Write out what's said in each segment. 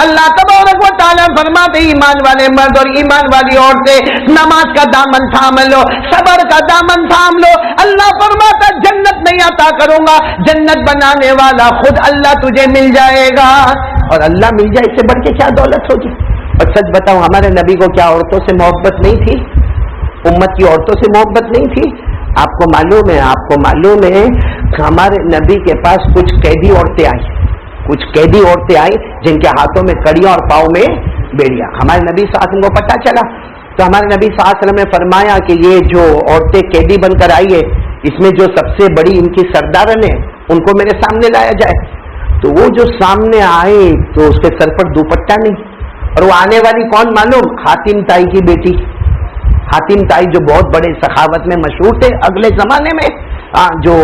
اللہ تبارک و تعالیٰ فرماتے ایمان والے مرد اور ایمان والی عورتیں نماز کا دامن تھام لو، صبر کا دامن تھام لو. اللہ فرماتا جنت نہیں عطا کروں گا، جنت بنانے والا خود اللہ تجھے مل جائے گا. اور اللہ مل جائے اس سے بڑھ کے کیا دولت ہوگی. اور سچ بتاؤں ہمارے نبی کو کیا عورتوں سے محبت نہیں تھی؟ امت کی عورتوں سے محبت نہیں تھی؟ آپ کو معلوم ہے ہمارے نبی کے پاس کچھ قیدی عورتیں آئی جن کے ہاتھوں میں کڑیاں اور پاؤں میں بیڑیاں. ہمارے نبی صلی اللہ علیہ وسلم کو پتہ چلا تو ہمارے نبی صلی اللہ علیہ وسلم نے فرمایا کہ یہ جو عورتیں قیدی بن کر آئی ہے اس میں جو سب سے بڑی ان کی سردارن ہے ان کو میرے سامنے لایا جائے. تو وہ جو سامنے آئے تو اس کے سر پر دوپٹہ نہیں، اور وہ آنے والی کون معلوم؟ حاتم تائی کی بیٹی. حاتم تائی جو بہت بڑے سخاوت میں مشہور تھے اگلے زمانے میں، جو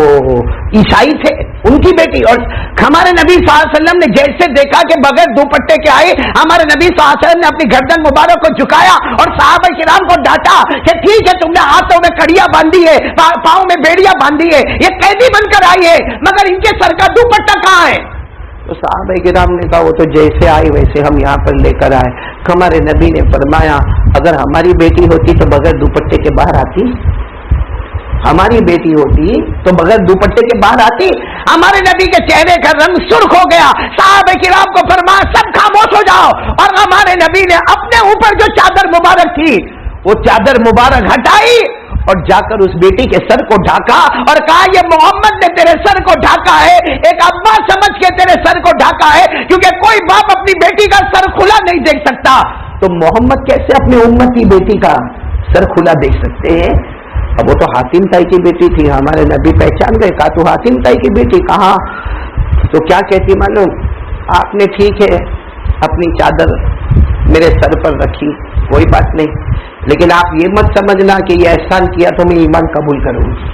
عیسائی تھے ان کی بیٹی. اور ہمارے نبی صلی اللہ علیہ وسلم نے جیسے دیکھا کہ بغیر دوپٹے کے آئے، ہمارے نبی صلی اللہ علیہ وسلم نے اپنی گردن مبارک کو جھکایا اور صحابہ کرام کو ڈانٹا کہ ٹھیک ہے تم نے ہاتھوں میں کڑیاں باندھی ہے، پاؤں میں بیڑیاں باندھی ہے، یہ قیدی بن کر آئی ہے، مگر ان کے سر کا دوپٹہ کہاں ہے؟ تو صحابہ کرام نے کہا وہ تو جیسے آئی ویسے ہم یہاں پر لے کر آئے. ہمارے نبی نے فرمایا اگر ہماری بیٹی ہوتی تو بغیر دوپٹے کے باہر آتی؟ ہماری بیٹی ہوتی تو بغیر دوپٹے کے باہر آتی؟ ہمارے نبی کے چہرے کا رنگ سرخ ہو گیا. صحابہ کرام کو فرمایا سب خاموش ہو جاؤ. اور ہمارے نبی نے اپنے اوپر جو چادر مبارک تھی وہ چادر مبارک ہٹائی اور جا کر اس بیٹی کے سر کو ڈھانکا اور کہا یہ محمد نے تیرے سر کو ڈھانکا ہے، ایک ابا سمجھ کے تیرے سر کو ڈھانکا ہے، کیونکہ کوئی باپ اپنی بیٹی کا سر کھلا نہیں دیکھ سکتا. تو محمد کیسے اپنی امت کی بیٹی کا سر کھلا دیکھ سکتے ہیں؟ اب وہ تو حاتم تائی کی بیٹی تھی. ہمارے نبی پہچان گئے، کہا تو حاتم تائی کی بیٹی کہاں؟ تو کیا کہتی معلوم؟ آپ نے ٹھیک ہے اپنی چادر میرے سر پر رکھی، کوئی بات نہیں، لیکن آپ یہ مت سمجھنا کہ یہ احسان کیا تو میں ایمان قبول کروں گی.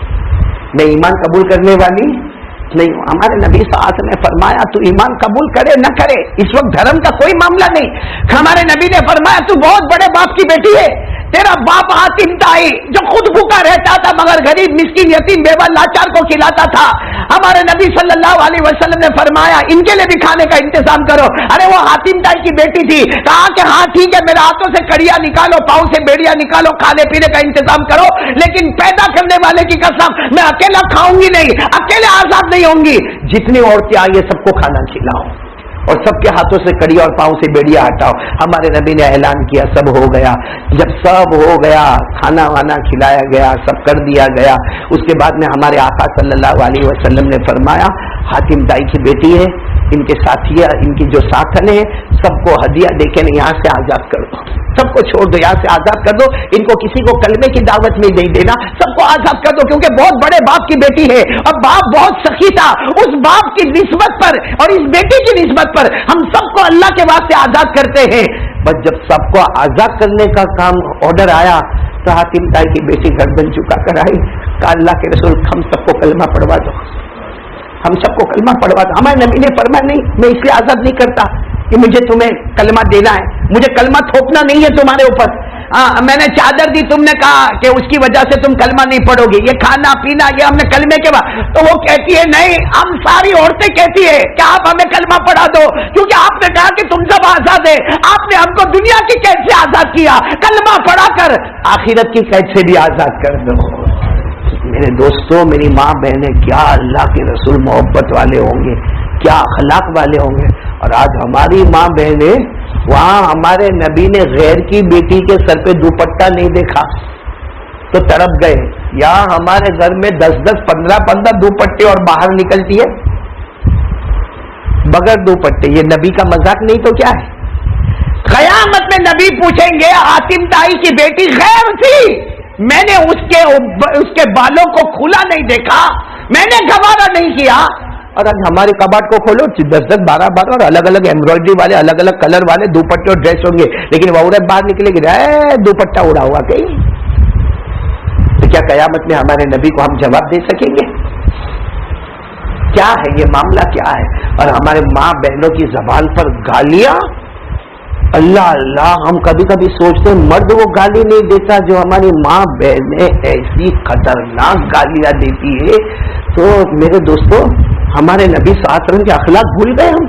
میں ایمان قبول کرنے والی نہیں ہوں. ہمارے نبی صلی اللہ علیہ وسلم نے فرمایا تو ایمان قبول کرے نہ کرے اس وقت دھرم کا کوئی معاملہ نہیں. ہمارے نبی نے فرمایا تو بہت بڑے باپ کی بیٹی ہے، تیرا باپ حاتم تائی جو خود بھوکا رہتا تھا مگر غریب مسکین یتیم بیوہ لاچار کو کھلاتا تھا. ہمارے نبی صلی اللہ علیہ وسلم نے فرمایا ان کے لیے بھی کھانے کا انتظام کرو. ارے وہ حاتم تائی کی بیٹی تھی، کہا کہ ہاں ٹھیک ہے میرے ہاتھوں سے کڑیاں نکالو، پاؤں سے بیڑیاں نکالو، کھانے پینے کا انتظام کرو، لیکن پیدا کرنے والے کی قسم میں اکیلا کھاؤں گی نہیں، اکیلے آزاد نہیں ہوں گی. جتنی عورتیں آئی سب کو کھانا کھلاؤ اور سب کے ہاتھوں سے کڑی اور پاؤں سے بیڑیاں ہٹاؤ. ہمارے نبی نے اعلان کیا، سب ہو گیا. جب سب ہو گیا، کھانا وانا کھلایا گیا، سب کر دیا گیا، اس کے بعد میں ہمارے آقا صلی اللہ علیہ وسلم نے فرمایا حاتم تائی کی بیٹی ہے، ان کے ساتھی ان کی جو ساتھن ہے سب کو ہدیہ دے کے یہاں سے آزاد کر دو، سب کو چھوڑ دو، یہاں سے آزاد کر دو. ان کو کسی کو کلمے کی دعوت نہیں دینا، سب کو آزاد کر دو، کیونکہ بہت بڑے باپ کی بیٹی ہے اور باپ بہت سخی تھا. اس باپ کی نسبت پر اور اس بیٹی کی نسبت پر ہم سب کو اللہ کے واسطے آزاد کرتے ہیں. بس جب سب کو آزاد کرنے کا کام آرڈر آیا تو حاتم تائی کی بیٹی گردن چکا کر آئی، کہا اللہ کے رسول ہم سب کو کلمہ پڑھوا دو، ہم سب کو کلمہ پڑھوا دو. ہمارے نبی نے فرمایا نہیں میں اس لیے آزاد نہیں کرتا کہ مجھے تمہیں کلمہ دینا ہے، مجھے کلمہ تھوپنا نہیں ہے تمہارے اوپر. میں نے چادر دی، تم نے کہا کہ اس کی وجہ سے تم کلمہ نہیں پڑھو گی، یہ کھانا پینا یہ ہم نے کلمے کے بعد. تو وہ کہتی ہے نہیں، ہم ساری عورتیں کہتی ہے کہ آپ ہمیں کلمہ پڑھا دو، کیونکہ آپ نے کہا کہ تم سب آزاد ہے، آپ نے ہم کو دنیا کی قید سے آزاد کیا، کلمہ پڑھا کر آخرت کی قید سے بھی آزاد کر دو. میرے دوستوں، میری ماں بہنیں، کیا اللہ کے رسول محبت والے ہوں گے، کیا اخلاق والے ہوں گے. اور آج ہماری ماں بہنیں، وہاں ہمارے نبی نے غیر کی بیٹی کے سر پہ دوپٹہ نہیں دیکھا تو تڑپ گئے. یہاں ہمارے گھر میں 10-10 15-15 دوپٹے اور باہر نکلتی ہے بغیر دوپٹے. یہ نبی کا مذاق نہیں تو کیا ہے؟ قیامت میں نبی پوچھیں گے حاتم تائی کی بیٹی غیر تھی، میں نے اس کے بالوں کو کھلا نہیں دیکھا، میں نے گوارا نہیں کیا. اور آج ہمارے کباڑ کو کھولو 10-10 12-12 اور الگ الگ ایمبرائڈری والے الگ الگ کلر والے دوپٹے اور ڈریس ہوں گے، لیکن وہ عورت باہر نکلے گی دوپٹہ اڑا ہوا کہیں. تو کیا قیامت میں ہمارے نبی کو ہم جواب دے سکیں گے؟ کیا ہے یہ معاملہ، کیا ہے؟ اور ہمارے ماں بہنوں کی زبان پر گالیاں، اللہ اللہ. ہم کبھی کبھی سوچتے ہیں مرد وہ گالی نہیں دیتا جو ہماری ماں بہنیں ایسی خطرناک گالیاں دیتی ہے. تو میرے دوستوں، ہمارے نبی صلی اللہ علیہ وسلم کے اخلاق بھول گئے، ہم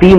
3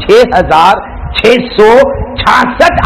6666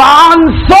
500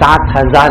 7000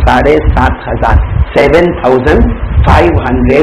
7500 7500